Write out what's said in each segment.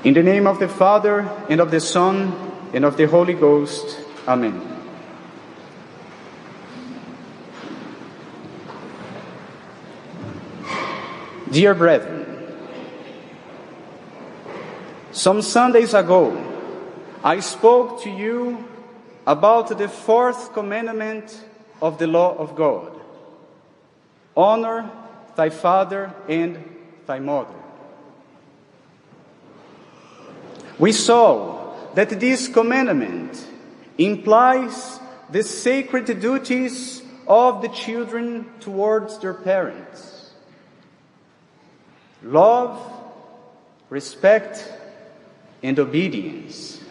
In the name of the Father, and of the Son, and of the Holy Ghost. Amen. Dear brethren, some Sundays ago, I spoke to you about the fourth commandment of the law of God. Honor thy father and thy mother. We saw that this commandment implies the sacred duties of the children towards their parents. Love, respect, and obedience.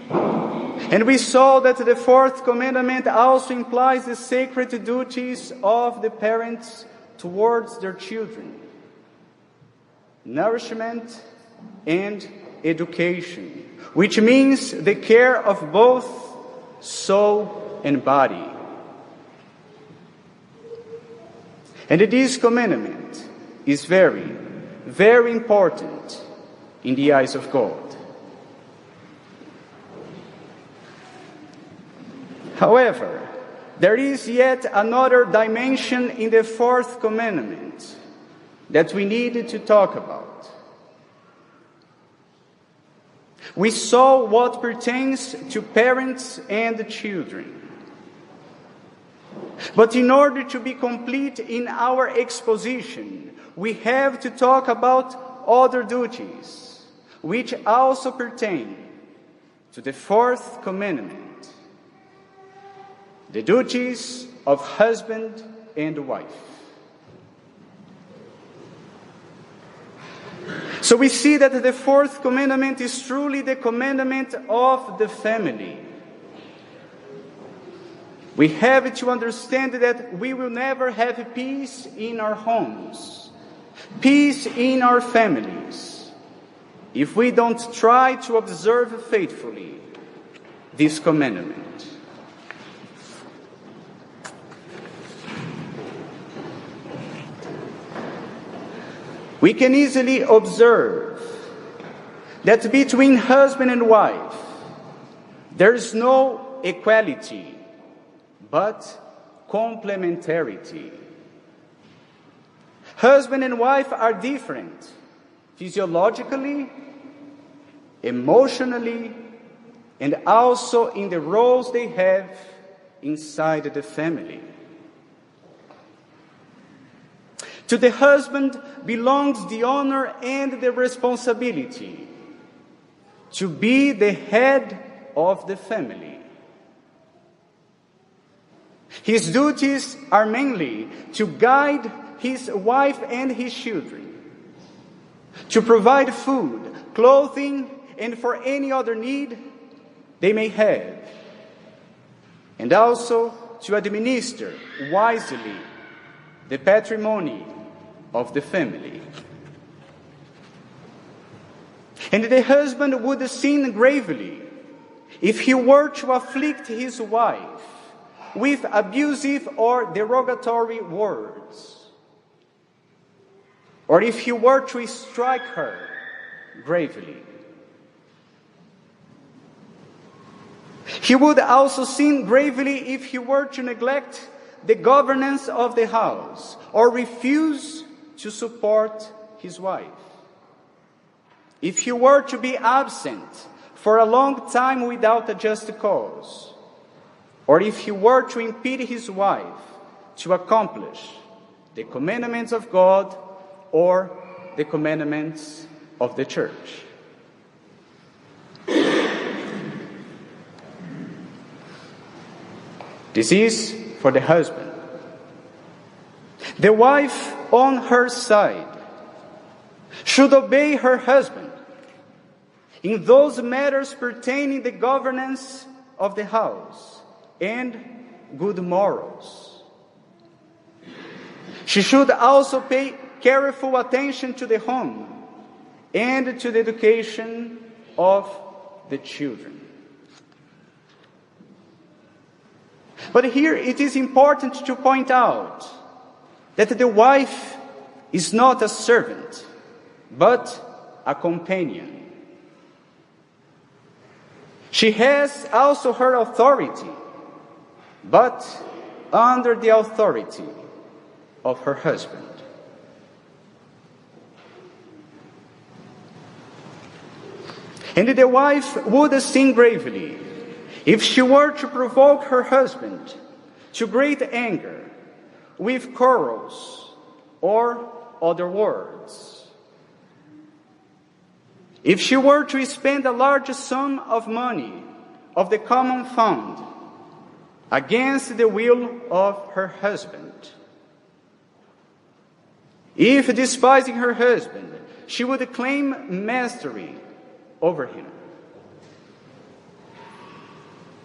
And we saw that the fourth commandment also implies the sacred duties of the parents towards their children. Nourishment and education, which means the care of both soul and body. And this commandment is very, very important in the eyes of God. However, there is yet another dimension in the fourth commandment that we need to talk about. We saw what pertains to parents and children. But in order to be complete in our exposition, we have to talk about other duties, which also pertain to the fourth commandment, the duties of husband and wife. So we see that the fourth commandment is truly the commandment of the family. We have to understand that we will never have peace in our homes, peace in our families, if we don't try to observe faithfully this commandment. We can easily observe that between husband and wife, there is no equality, but complementarity. Husband and wife are different physiologically, emotionally, and also in the roles they have inside the family. To the husband belongs the honor and the responsibility to be the head of the family. His duties are mainly to guide his wife and his children, to provide food, clothing, and for any other need they may have, and also to administer wisely the patrimony of the family. And the husband would sin gravely if he were to afflict his wife with abusive or derogatory words, or if he were to strike her gravely. He would also sin gravely if he were to neglect the governance of the house or refuse to support his wife. If he were to be absent for a long time without a just cause, or if he were to impede his wife to accomplish the commandments of God or the commandments of the church. This is for the husband. The wife, on her side, should obey her husband in those matters pertaining to the governance of the house and good morals. She should also pay careful attention to the home and to the education of the children. But here it is important to point out that the wife is not a servant, but a companion. She has also her authority, but under the authority of her husband. And the wife would sin gravely if she were to provoke her husband to great anger with quarrels or other words. If she were to spend a large sum of money of the common fund against the will of her husband. If, despising her husband, she would claim mastery over him.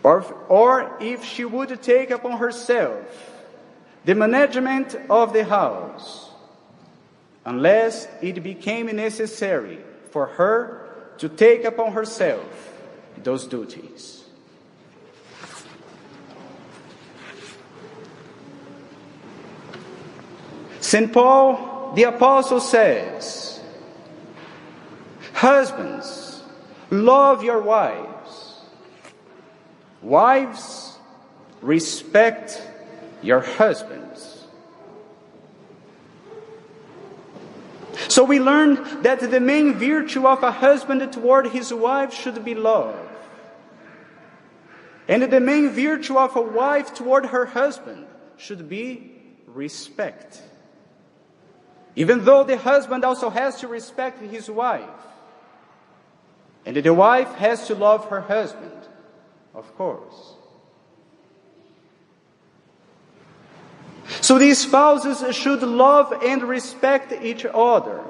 Or if she would take upon herself the management of the house, unless it became necessary for her to take upon herself those duties. St. Paul the Apostle says, "Husbands, love your wives. Wives, respect your husbands." So we learn that the main virtue of a husband toward his wife should be love. And the main virtue of a wife toward her husband should be respect. Even though the husband also has to respect his wife. And the wife has to love her husband, of course. So the spouses should love and respect each other.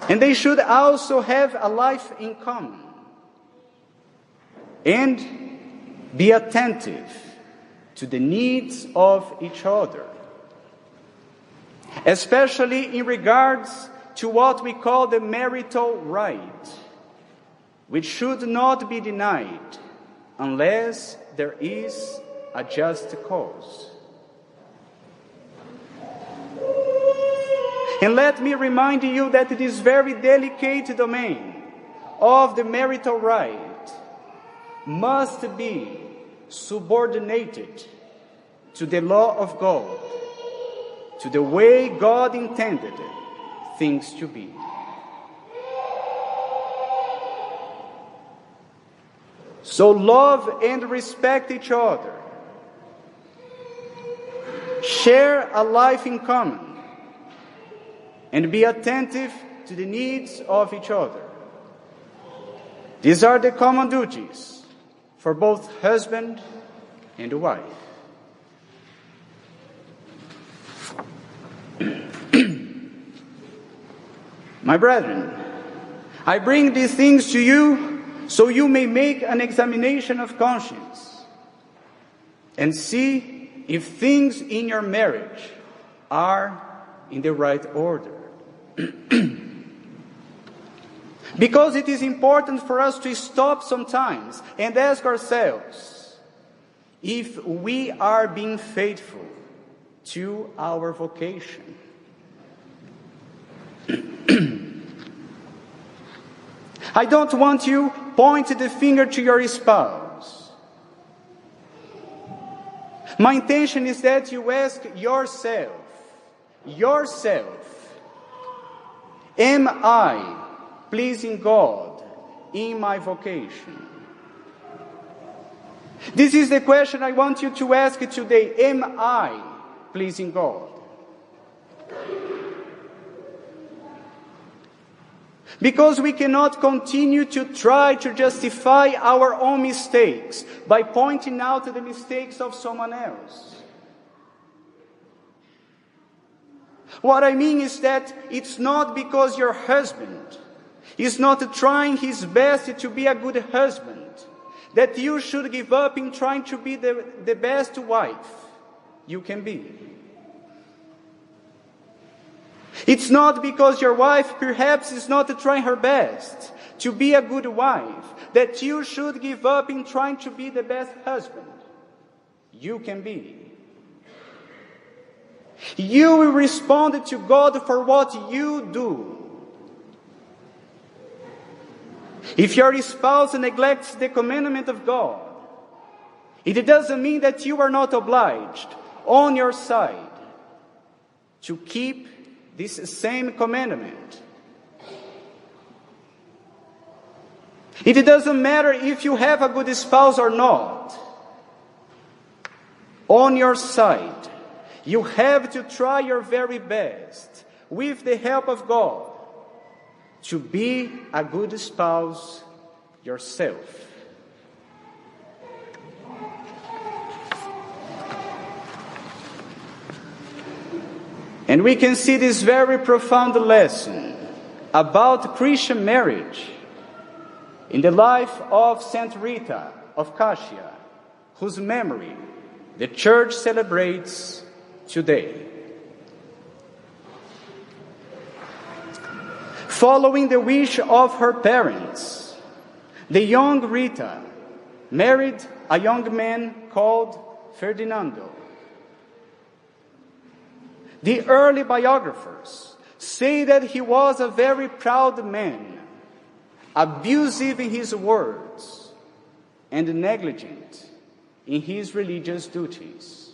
And they should also have a life in common. And be attentive to the needs of each other. Especially in regards to what we call the marital right, which should not be denied unless there is a just cause. And let me remind you that this very delicate domain of the marital right must be subordinated to the law of God, to the way God intended things to be. So love and respect each other. Share a life in common. And be attentive to the needs of each other. These are the common duties for both husband and wife. My brethren, I bring these things to you so you may make an examination of conscience and see if things in your marriage are in the right order. Because it is important for us to stop sometimes and ask ourselves if we are being faithful to our vocation. I don't want you to point the finger to your spouse. My intention is that you ask yourself, am I pleasing God in my vocation? This is the question I want you to ask today. Am I pleasing God? Because we cannot continue to try to justify our own mistakes by pointing out the mistakes of someone else. What I mean is that it's not because your husband is not trying his best to be a good husband that you should give up in trying to be the best wife you can be. It's not because your wife perhaps is not trying her best to be a good wife that you should give up in trying to be the best husband you can be. You will respond to God for what you do. If your spouse neglects the commandment of God, it doesn't mean that you are not obliged on your side to keep this same commandment. It doesn't matter if you have a good spouse or not. On your side, you have to try your very best, with the help of God, to be a good spouse yourself. And we can see this very profound lesson about Christian marriage in the life of Saint Rita of Cascia, whose memory the Church celebrates today. Following the wish of her parents, the young Rita married a young man called Ferdinando. The early biographers say that he was a very proud man, abusive in his words, and negligent in his religious duties.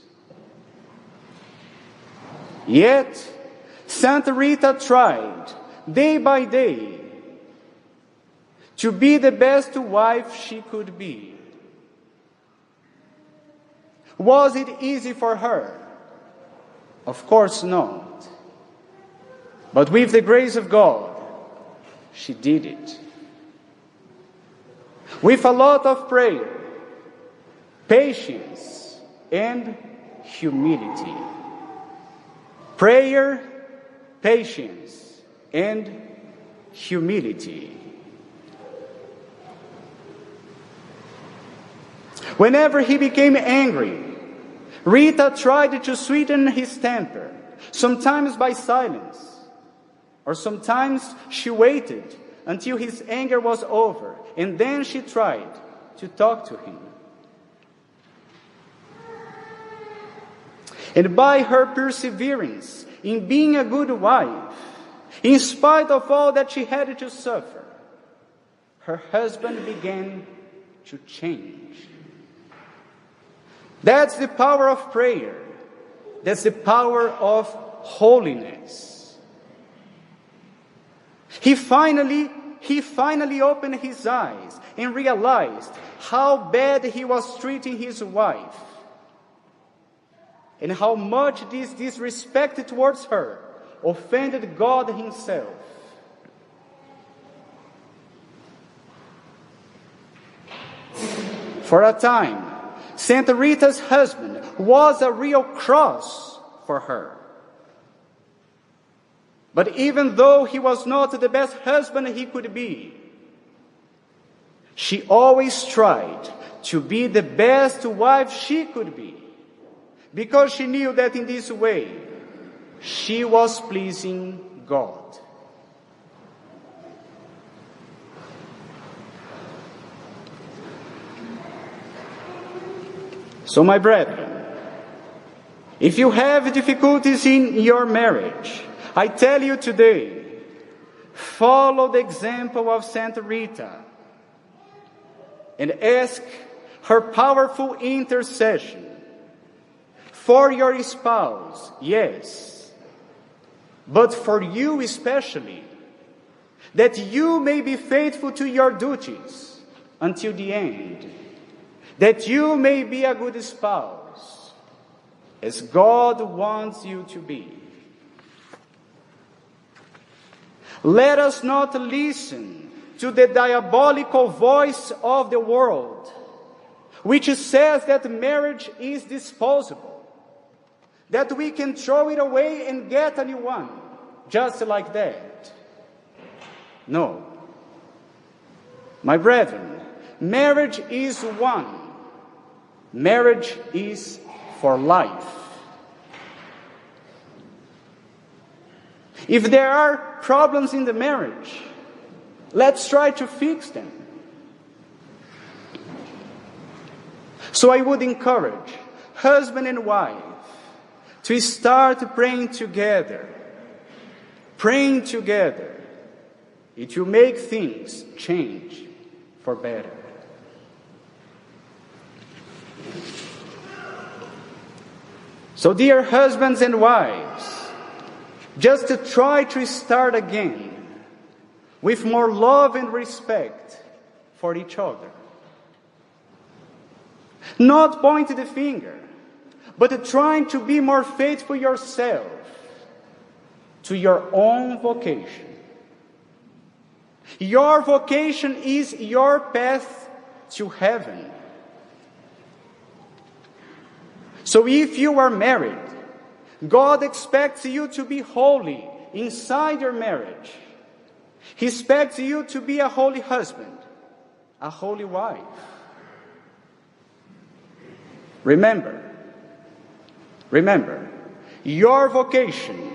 Yet, Santa Rita tried, day by day, to be the best wife she could be. Was it easy for her? Of course not. But with the grace of God, she did it. With a lot of prayer, patience, and humility. Prayer, patience, and humility. Whenever he became angry, Rita tried to sweeten his temper, sometimes by silence, or sometimes she waited until his anger was over, and then she tried to talk to him. And by her perseverance in being a good wife, in spite of all that she had to suffer, her husband began to change. That's the power of prayer. That's the power of holiness. He finally opened his eyes and realized how bad he was treating his wife, and how much this disrespect towards her offended God himself. For a time, Santa Rita's husband was a real cross for her. But even though he was not the best husband he could be, she always tried to be the best wife she could be, because she knew that in this way she was pleasing God. So, my brethren, if you have difficulties in your marriage, I tell you today, follow the example of Santa Rita and ask her powerful intercession for your spouse, yes, but for you especially, that you may be faithful to your duties until the end, that you may be a good spouse, as God wants you to be. Let us not listen to the diabolical voice of the world, which says that marriage is disposable, that we can throw it away and get a new one, just like that. No. My brethren, marriage is one. Marriage is for life. If there are problems in the marriage, let's try to fix them. So I would encourage husband and wife to start praying together. Praying together, it will make things change for better. So, dear husbands and wives, just to try to start again with more love and respect for each other. Not pointing the finger, but trying to be more faithful yourself to your own vocation. Your vocation is your path to heaven. So if you are married, God expects you to be holy inside your marriage. He expects you to be a holy husband, a holy wife. Remember, your vocation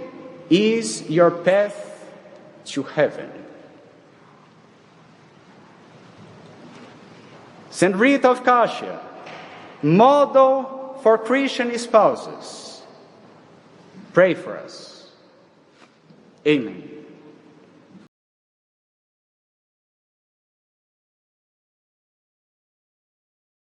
is your path to heaven. St. Rita of Cassia, model for Christian spouses, pray for us. Amen.